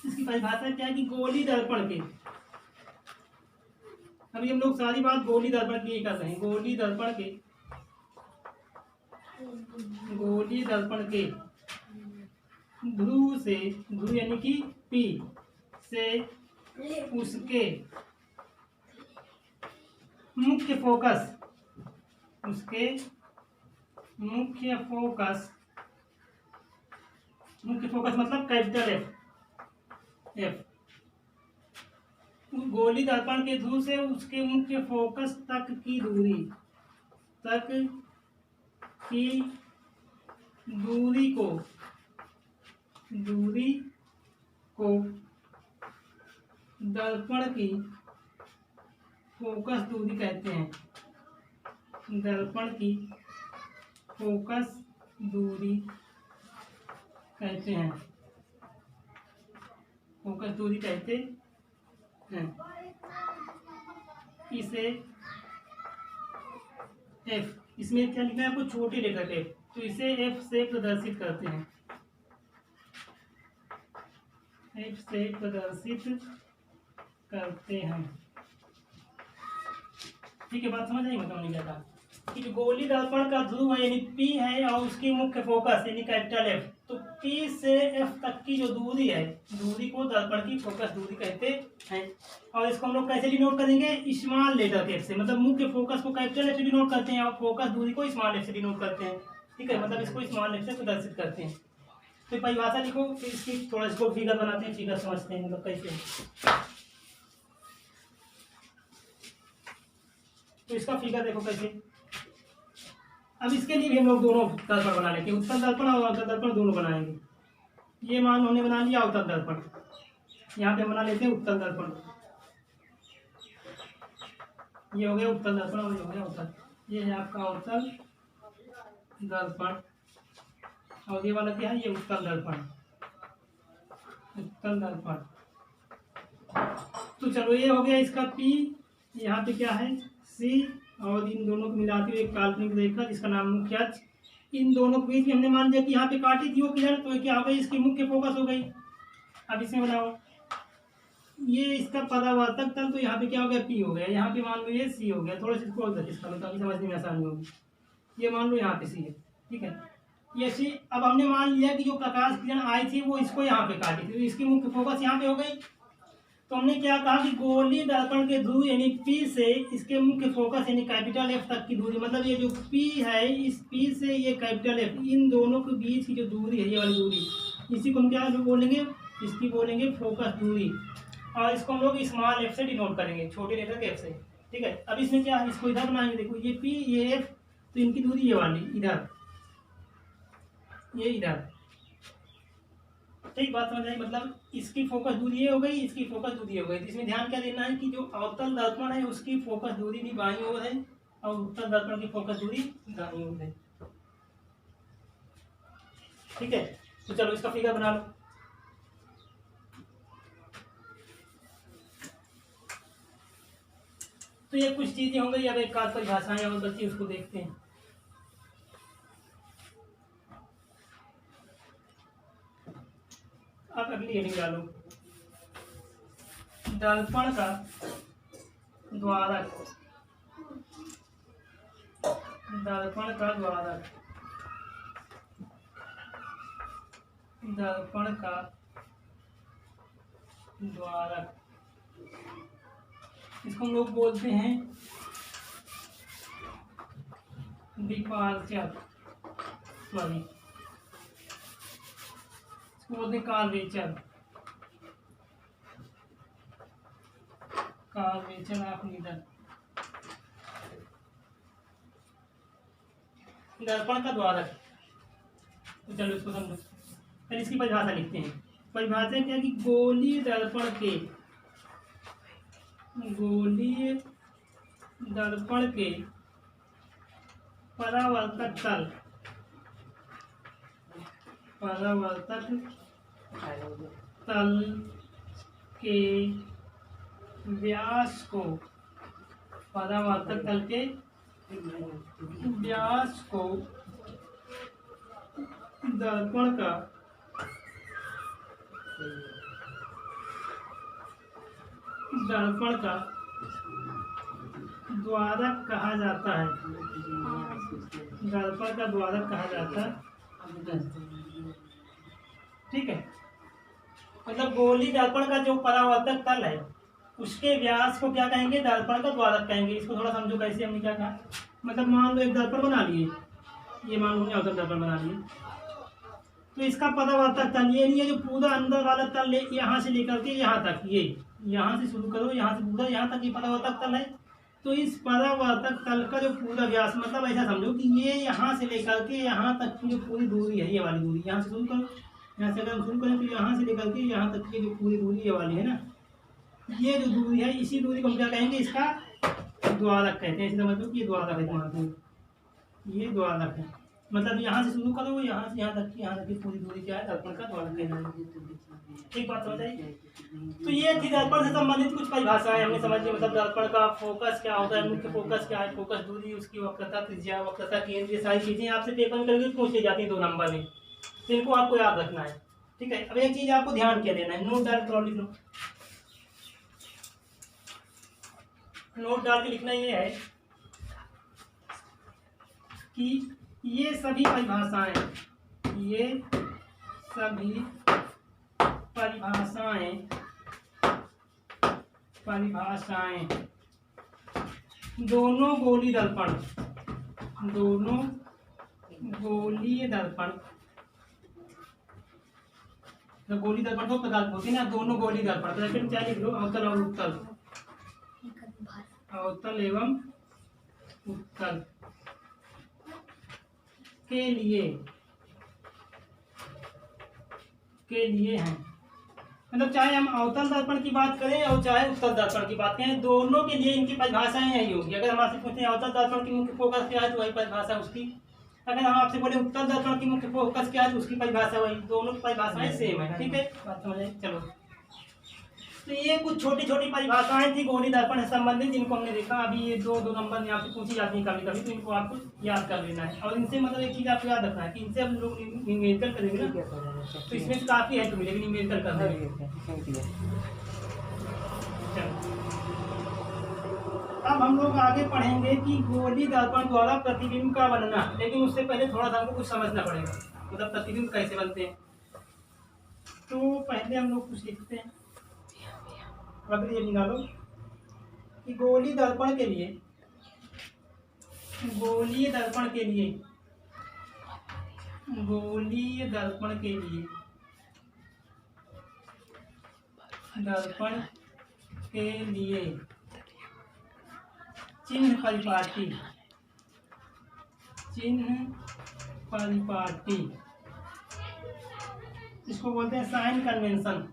इसकी परिभाषा क्या है कि गोली दर्पण के, अभी हम लोग सारी बात गोली दर्पण की कर रहे हैं, गोली दर्पण के, गोली दर्पण के ध्रुव से, ध्रुव यानी कि P से उसके मुख्य फोकस, उसके मुख्य फोकस, मुख्य फोकस मतलब कैपिटल F, गोली दर्पण के ध्रुव से उसके मुख्य फोकस तक की दूरी, तक की दूरी को, दूरी को दर्पण की फोकस दूरी कहते हैं, दर्पण की फोकस दूरी कहते हैं, फोकस दूरी कहते हैं, इसे एफ, इसमें क्या लिखना है आपको, छोटी लेटर एफ, तो इसे एफ से प्रदर्शित करते हैं, एफ से प्रदर्शित करते हैं। ठीक है, बात समझ आई? मतलब नहीं क्या था कि जो गोली दर्पण का ध्रुव है यानी पी है और उसकी मुख्य फोकस यानी कैपिटल एफ, तो पी से एफ तक की जो दूरी है, दूरी को दर्पण की फोकस दूरी कहते हैं। और इसको हम लोग कैसे डिनोट करेंगे, स्मॉल लेटर एफ से, मतलब मुख्य फोकस को कैपिटल एफ से डिनोट करते हैं और फोकस दूरी को स्मॉल एफ से डिनोट करते हैं। ठीक है, मतलब इसको स्मॉल एफ से प्रदर्शित करते हैं। तो परिभाषा लिखो, फिर इसकी थोड़ा इसको फिगर बनाते हैं, फिगर समझते हैं मतलब कैसे। तो इसका फिगर देखो कैसे। अब इसके लिए भी हम लोग दोनों दर्पण बना लेते हैं, उत्तल दर्पण और अवतल दर्पण दोनों बनाएंगे। ये मान हमने बना लिया अवतल दर्पण, यहाँ पे बना लेते हैं उत्तल दर्पण। ये हो गया उत्तल दर्पण और ये हो गया अवतल। ये है आपका अवतल दर्पण और ये वाला क्या है, ये उत्तल दर्पण, उत्तल दर्पण। तो चलो ये हो गया इसका P, यहाँ पे क्या है C, और इन दोनों को मिलाते हुए एक काल्पनिक रेखा जिसका नाम मुख्य अक्ष। इन दोनों के बीच में हमने मान लिया कि यहाँ पे काटी थी वो किधर, तो क्या हो गई, इसकी मुख्य फोकस हो गई। अब इसमें बनाओ, ये इसका परावर्तक तल, तो यहाँ पे क्या हो गया, P हो गया, यहाँ पे मान लो ये C हो गया। थोड़ा सा इसको और इसका मतलब समझने में आसानी होगी। ये मान लो यहाँ पे C है, ठीक है, ये C। अब हमने मान लिया कि जो प्रकाश किरण आई थी वो इसको यहाँ पे काटी थी, तो इसकी मुख्य फोकस यहाँ पे हो गई। तो हमने क्या कहा कि गोली दर्पण के ध्रुव यानी P से इसके मुख्य फोकस यानी कैपिटल F तक की दूरी, मतलब ये जो P है, इस P से ये कैपिटल F, इन दोनों के बीच की जो दूरी है, ये वाली दूरी, इसी को हम क्या बोलेंगे, इसकी बोलेंगे फोकस दूरी। और इसको हम लोग स्मॉल एफ से डिनोट करेंगे, छोटे लेटर एफ से। ठीक है, अब इसमें क्या है, इसको इधर बनाएंगे, देखो ये P ये F, तो इनकी दूरी ये वाली इधर, ये इधर। ठीक, बात समझ आई? मतलब इसकी फोकस दूरी ये हो गई, इसकी फोकस दूरी हो गई। तो इसमें ध्यान क्या देना है कि जो अवतल दर्पण है उसकी फोकस दूरी भी बाईं ओर है और उत्तल दर्पण की फोकस दूरी दाईं ओर है। ठीक है, तो चलो इसका फिगर बना लो। तो ये कुछ चीजें हो गई, अब एक आध परिभाषाएं और बच्चे उसको देखते हैं। अब अगली हेडिंग डालो, दर्पण का द्वारक, दर्पण का द्वारक, दर्पण का द्वारक, इसको हम लोग बोलते हैं डिपार्चर, सॉरी बोलते हैं कार्वेचर, कार्वेचर ऑफ नीडल। दर्पण का द्वारक, तो चलो इसको समझो, पहले इसकी परिभाषा लिखते हैं। परिभाषा क्या है कि गोलीय दर्पण के, गोलीय दर्पण के परावर्तक तल, परावर्तक तल के व्यास को, परावर्तक तल के व्यास को दर्पण का द्वारक कहा जाता है, दर्पण का द्वारक कहा जाता है। ठीक है, मतलब गोली दर्पण का जो परावर्तक तल है उसके व्यास को क्या कहेंगे, दर्पण का द्वारक कहेंगे। इसको थोड़ा समझो कैसे हमने क्या कहा, मतलब मान लो एक दर्पण बना लिए, ये मान लो अवतल दर्पण बना लिए, तो इसका परावर्तक तल ये नहीं है, जो पूरा अंदर वाला तल यहाँ से लेकर के यहाँ तक, ये यहाँ से शुरू करो, यहाँ से पूरा यहाँ तक ये परावर्तक तल है। तो इस परावर्तक तल का जो पूरा व्यास, मतलब ऐसा समझो कि ये यहाँ से लेकर के यहाँ तक की जो पूरी दूरी है, ये वाली दूरी, यहाँ से शुरू करो, यहाँ से अगर हम शुरू करें तो यहाँ से लेकर के यहाँ तक की जो पूरी दूरी ये वाली है ना, ये जो दूरी है, इसी दूरी को हम क्या कहेंगे, इसका द्वारक कहते हैं। ऐसे समझ लो कि ये द्वारक है, तुम्हारा ये द्वारक है। मतलब यहाँ से शुरू करो, यहाँ से यहाँ तक की पूरी दूरी क्या है दर्पण का द्वारा लेना है। ठीक बात समझ आई। तो ये थी दर्पण से संबंधित कुछ परिभाषाएं हमने समझ ली। मतलब दर्पण का फोकस क्या होता है, मुख्य फोकस क्या है, फोकस दूरी, उसकी वक्रता, त्रिज्या, वक्रता केंद्र, ये सारी चीजें आपसे पेपर में कभी पूछ ली जाती है 2 नंबर में, तो इनको आपको याद रखना है। ठीक है। अब एक चीज आपको ध्यान क्या देना है, नोट डाल कर लिख लो। नोट डाल के लिखना ये है कि ये सभी परिभाषाएं दोनों गोलीय दर्पण तो गोलीय दर्पण 2 प्रकार के होते हैं ना, दोनों गोलीय दर्पण, तो फिर क्या लिख लो, अवतल और उत्तल, अवतल एवं उत्तल के लिए हैं। मतलब चाहे हम अवतल दर्पण की बात करें और चाहे उत्तल दर्पण की बात करें, दोनों के लिए इनकी परिभाषाएं यही होगी। अगर हम आपसे पूछते हैं अवतल दर्पण की मुख्य फोकस क्या है तो वही परिभाषा उसकी, अगर हम आपसे बोले उत्तल दर्पण की मुख्य फोकस क्या है तो उसकी परिभाषा वही, दोनों की परिभाषाएं सेम है। ठीक है, बात समझ आई। चलो, तो ये कुछ छोटी छोटी परिभाषाएं थी गोलीय दर्पण से संबंधित, जिनको हमने देखा। अभी ये 2 नंबर में आपसे पूछी जाती है कभी कभी, तो इनको आपको याद कर लेना है। और इनसे मतलब एक चीज आपको याद रखना है कि इनसे हम लोग न्यूमेरिकल करेंगे ना, तो इसमें से काफी है तुम्हें, लेकिन न्यूमेरिकल करना है। अब हम लोग आगे पढ़ेंगे कि गोलीय दर्पण द्वारा प्रतिबिंब का बनना, लेकिन उससे पहले थोड़ा सा हमको कुछ समझना पड़ेगा, मतलब प्रतिबिंब कैसे बनते हैं। तो पहले हम लोग कुछ लिखते हैं, अगर ये निकालो कि गोलीय दर्पण के लिए चिन्ह परिपाटी, इसको बोलते हैं sign convention.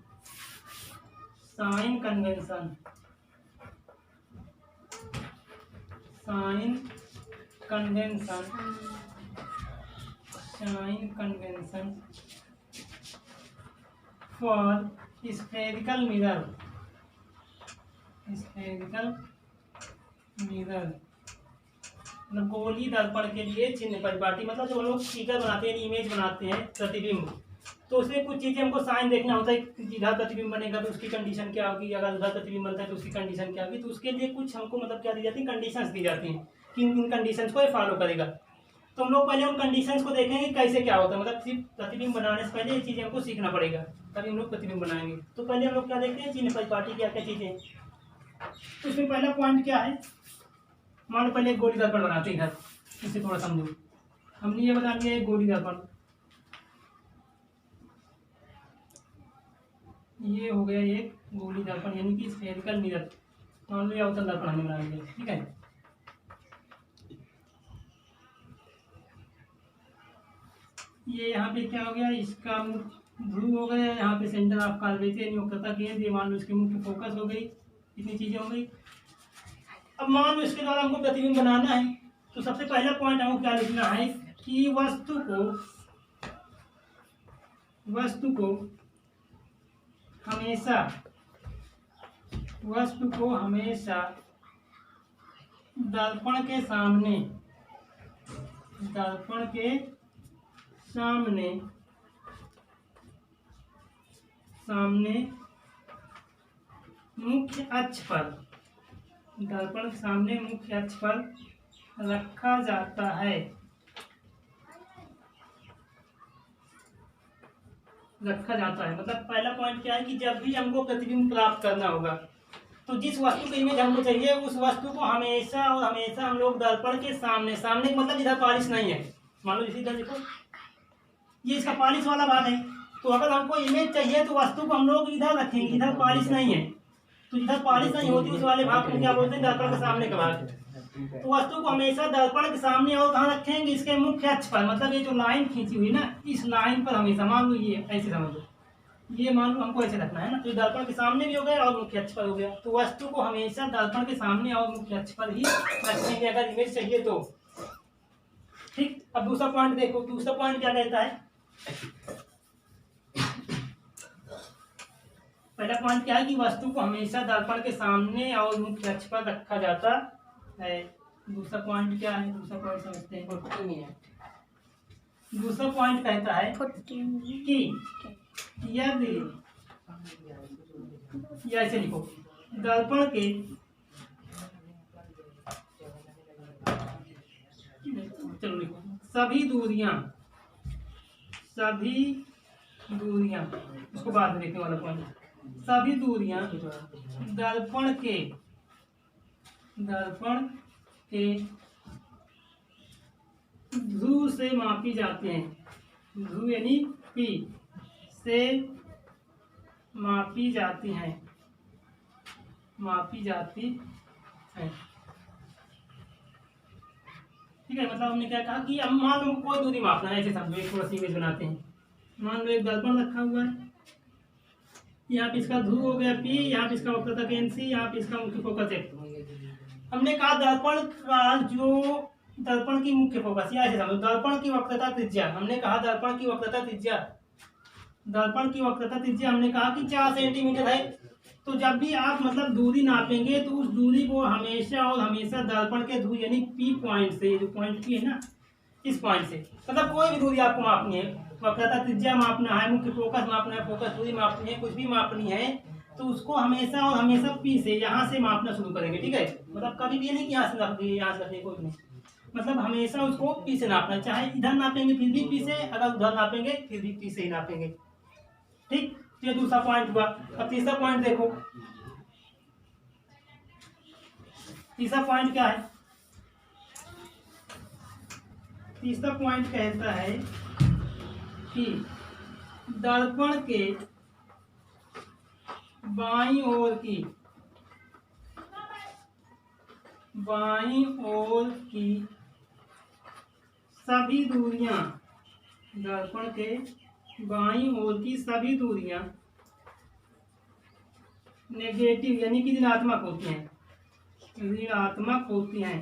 For spherical mirror, मतलब गोलीय दर्पण के लिए चिन्ह परिपाटी, मतलब जब हम लोग फिगर बनाते हैं, इमेज बनाते हैं प्रतिबिंब, तो उसमें कुछ चीजें हमको साइन देखना होता है। इधर प्रतिबिंब बनेगा तो उसकी कंडीशन क्या होगी, अगर उधर प्रतिबिंब बनता है तो उसकी कंडीशन क्या होगी। तो उसके लिए कुछ हमको मतलब क्या दी जाती है, कंडीशंस दी जाती हैं कि इन कंडीशंस को ये फॉलो करेगा। तो हम लोग पहले उन कंडीशंस को देखेंगे कैसे क्या होता है, मतलब सिर्फ प्रतिबिंब बनाने से पहले ये चीजें हमको सीखना पड़ेगा, तभी हम लोग प्रतिबिंब बनाएंगे। तो पहले हम लोग क्या देखते हैं, चिन्ह परिपाटी क्या क्या चीजें। तो इसमें पहला पॉइंट क्या है, मान लो पहले एक गोलीय दर्पण बनाते हैं इधर, इसे थोड़ा समझो। हमने ये बना लिया एक गोलीय दर्पण, ये हो गया एक गोलीय दर्पण यानी कि स्फेरिकल मिरर। मान लो ये अवतल दर्पण हमने बना लिया, ठीक है। ये यहाँ पे क्या हो गया, इसका ध्रुव हो गया, यहाँ पे सेंटर ऑफ कर्वेचर वक्रता केंद्र, ये मान लो इसकी मुख्य फोकस हो गई, इतनी चीजें हो गई। अब मान लो इसके द्वारा हमको प्रतिबिंब बनाना है, तो सबसे पहला पॉइंट हमको क्या लिखना है कि वस्तु को हमेशा दर्पण के सामने मुख्य अक्ष पर, दर्पण के सामने मुख्य अक्ष पर रखा जाता है। मतलब पहला पॉइंट क्या है कि जब भी हमको प्रतिबिंब प्राप्त करना होगा, तो जिस वस्तु की इमेज हमको चाहिए उस वस्तु को हमेशा हम लोग दर्पण के सामने मतलब इधर पॉलिश नहीं है, मान लो इसी तरह देखो ये इसका पॉलिश वाला भाग है, तो अगर हमको इमेज चाहिए तो वस्तु को हम लोग इधर रखेंगे, इधर पॉलिश नहीं है, तो इधर पॉलिश नहीं होती उस वाले भाग को क्या बोलते हैं, दर्पण के सामने का भाग। तो वस्तु को हमेशा दर्पण के सामने और कहाँ रखेंगे, इसके मुख्य अक्ष पर, मतलब ये जो लाइन खींची हुई ना, इस लाइन पर हमेशा, मान लो ये ऐसे समझ लो, ये मान लो हमको ऐसे रखना है ना, तो दर्पण के सामने भी हो गया और मुख्य अक्ष पर हो गया। तो वस्तु को हमेशा दर्पण के सामने और मुख्य अक्ष पर ही रखेंगे अगर इमेज चाहिए तो। ठीक, अब दूसरा पॉइंट देखो, दूसरा पॉइंट क्या कहता है। पहला पॉइंट क्या है कि वस्तु को हमेशा दर्पण के सामने और मुख्य अक्ष पर रखा जाता है। दूसरा पॉइंट क्या है, दूसरा पॉइंट समझते हैं। दूसरा पॉइंट कहता है कि यदि, या ऐसे लिखो, दर्पण के चलो लिखो सभी दूरियां उसको बाद में देखने वाला पॉइंट, सभी दूरियां दर्पण के ध्रुव से मापी जाते हैं। ध्रुव यानी पी से मापी जाती हैं। ठीक है, मतलब हमने क्या कहा कि अब मान लो कोई दूरी मापना है, ऐसे समझो, एक थोड़ा सी इमेज बनाते हैं। मान लो एक दर्पण रखा हुआ है, यहाँ पे इसका ध्रुव हो गया पी, यहाँ पे इसका वक्रता NC, यहाँ पे इसका मुख्य फोकस है। हमने कहा दर्पण का जो दर्पण की मुख्य फोकस, या ऐसे समझो दर्पण की वक्रता त्रिज्या, हमने कहा दर्पण की वक्रता त्रिज्या हमने कहा कि 4 सेंटीमीटर है। तो जब भी आप मतलब दूरी नापेंगे तो उस दूरी को हमेशा और हमेशा दर्पण के ध्रुव यानी पी पॉइंट से, जो पॉइंट पी है ना, इस पॉइंट से, मतलब कोई भी दूरी आपको मापनी है, वक्रता त्रिज्या मापना है, मुख्य फोकस मापना है, फोकस दूरी मापनी है, कुछ भी मापनी है, तो उसको हमेशा और हमेशा पी से, यहाँ से मापना शुरू करेंगे। ठीक है, मतलब कभी भी नहीं कि यहाँ से नाप दिए, यहाँ से रखिए, कोई नहीं, मतलब हमेशा उसको पी से नापना, चाहे इधर नापेंगे फिर भी पी से, अगर उधर नापेंगे फिर भी पी से ही नापेंगे। ठीक, ये दूसरा पॉइंट हुआ। अब तीसरा पॉइंट देखो, तीसरा पॉइंट क्या है। तीसरा पॉइंट कहता है कि दर्पण के बाईं ओर की सभी दूरियां, दर्पण के बाईं ओर की सभी दूरियां नेगेटिव यानी कि ऋणात्मक होती हैं। ऋणात्मक होती हैं।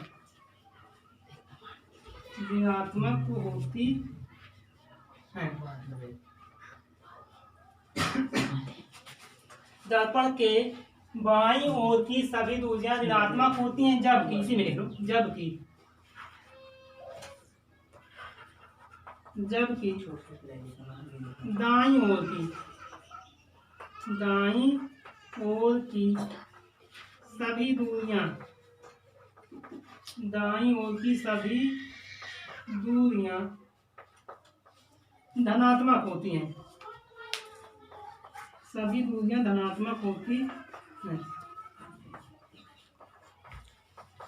दर्पण के बाईं ओर की सभी दूरियां ऋणात्मक होती हैं, जबकि, इसी में लिख लो, जबकि दाईं ओर की सभी दूरियां धनात्मक होती हैं। सभी दूरियां धनात्मक होती हैं।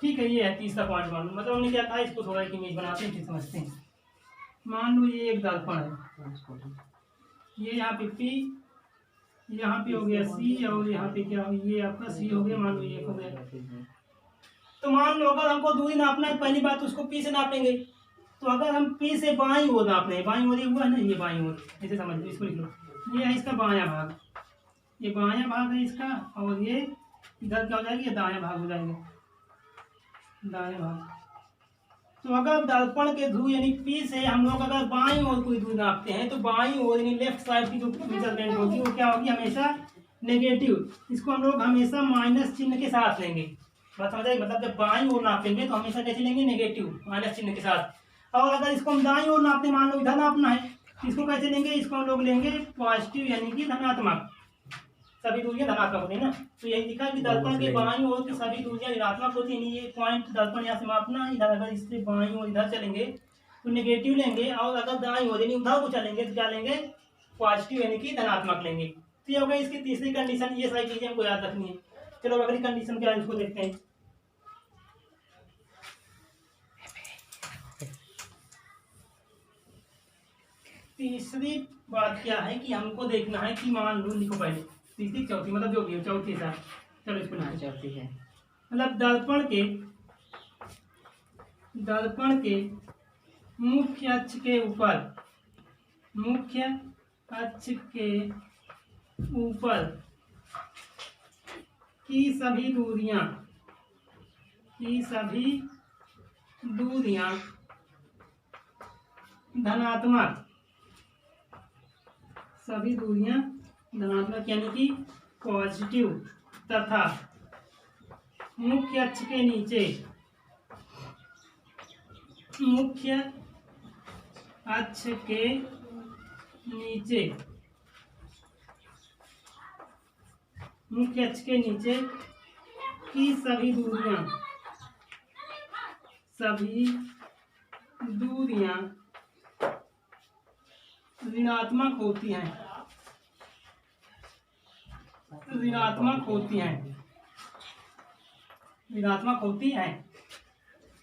ठीक है, ये है तीसरा पॉइंट। मतलब हमने क्या कहा, इसको थोड़ा एक इमेज बनाते हैं फिर समझते हैं। मान लो ये एक दर्पण है, ये यहाँ पे P, यहाँ पे हो गया C, और यहाँ पे क्या हो, ये आपका C हो गया, मान लो ये हो गया। तो मान लो अगर हमको दूरी नापना है, पहली बात उसको P से नापेंगे। तो अगर हम P से बाईं ओर नाप रहे हैं, बाईं ओर हुआ है ना, ये बाईं ओर, ऐसे समझ लो, इसको लिख लो, ये है इसका बायां भाग, ये बायां भाग है इसका, और ये इधर क्या हो जाएगा, ये दायां भाग हो जाएगा, दायां भाग। तो अगर दर्पण के ध्रुव यानी P से हम लोग अगर बाईं ओर कोई दूरी नापते हैं, तो बाईं ओर यानी लेफ्ट साइड की जो मेजरमेंट होगी वो क्या होगी, हमेशा नेगेटिव। इसको हम लोग हमेशा माइनस चिन्ह के साथ लेंगे। बात समझ आई, मतलब जब बाईं ओर नापेंगे तो हमेशा कैसे लेंगे, नेगेटिव, माइनस चिन्ह के साथ। और अगर इसको हम दाईं ओर नापते, मान लो इधर नापना है, इसको कैसे लेंगे, इसको हम लोग लेंगे पॉजिटिव यानी कि धनात्मक। सभी दूरियां धनात्मक होती है ना, तो यही लिखा कि दर्पण के बाईं ओर की सभी दूरियां ऋणात्मक होती है। ये पॉइंट दर्पण यहाँ से मापना, इधर अगर इससे बाईं ओर इधर चलेंगे तो नेगेटिव लेंगे, और अगर दाईं ओर यानी उधर को चलेंगे तो क्या लेंगे, पॉजिटिव यानी कि धनात्मक लेंगे। तो ये हो गई इसकी तीसरी कंडीशन। ये सारी चीजें हमको याद रखनी है। चलो अगली कंडीशन क्या है उसको देखते हैं। तीसरी बात क्या है कि हमको देखना है कि मान लो, लिखो पहले तीसरी चौथी, मतलब जो भी हो, चौथी साथ, चलो इसको लिखो, चौथी है, मतलब दर्पण के मुख्य अक्ष के ऊपर की सभी दूरियां धनात्मक, सभी दूरियां धनात्मक यानी कि पॉजिटिव तथा मुख्य अक्ष के नीचे, मुख्य अक्ष के नीचे, मुख्य अक्ष के नीचे की सभी दूरियां ऋणात्मक होती हैं, ऋणात्मक होती हैं, ऋणात्मक होती हैं।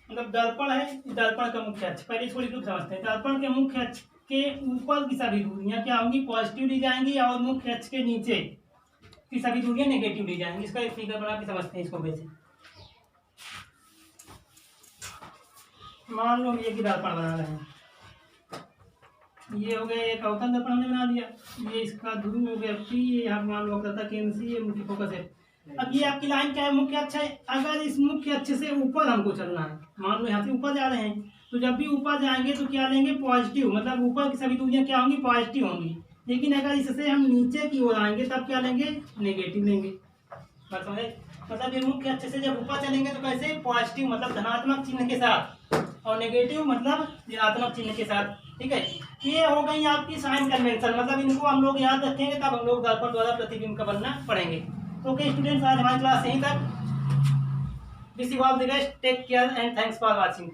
मतलब दर्पण है, दर्पण का मुख्य अक्ष, पहले इसको लिख समझते हैं। दर्पण के मुख्य अक्ष के ऊपर की सभी दूरियां क्या होंगी, पॉजिटिव ली जाएंगी, और मुख्य अक्ष के नीचे की सभी दूरियां नेगेटिव ली जाएंगी। इसका एक फिगर बना के समझते हैं इसको वैसे। मान लो हम ये कि दर्पण बना रहे हैं, ये हो गया एक अवतल दर्पण हमने बना दिया, ये इसका ध्रुव हो गया P, ये यहाँ मान लो वक्रता केंद्र C, ये मुख्य फोकस है। अब ये आपकी लाइन क्या है, मुख्य अक्ष है। अगर इस मुख्य अक्ष से ऊपर हमको चलना है, मान लो यहाँ से ऊपर जा रहे हैं, तो जब भी ऊपर जाएंगे तो क्या लेंगे, पॉजिटिव, मतलब ऊपर की सभी दूरियां क्या होंगी, पॉजिटिव होंगी। लेकिन अगर इससे हम नीचे की ओर आएंगे तब क्या लेंगे, नेगेटिव लेंगे। बात समझे? मतलब ये मुख्य अक्ष से जब ऊपर चलेंगे तो कैसे, पॉजिटिव मतलब धनात्मक चिन्ह के साथ, और नेगेटिव मतलब ऋणात्मक चिन्ह के साथ। ठीक है, ये हो गई आपकी साइन कन्वेंशन। मतलब इनको हम लोग याद रखेंगे तब हम लोग दर्पण द्वारा प्रतिबिंब का बनना पढ़ेंगे। तो ओके स्टूडेंट्स, आज हमारी क्लास यहीं तक। Wish you all the best, take care and thanks for watching.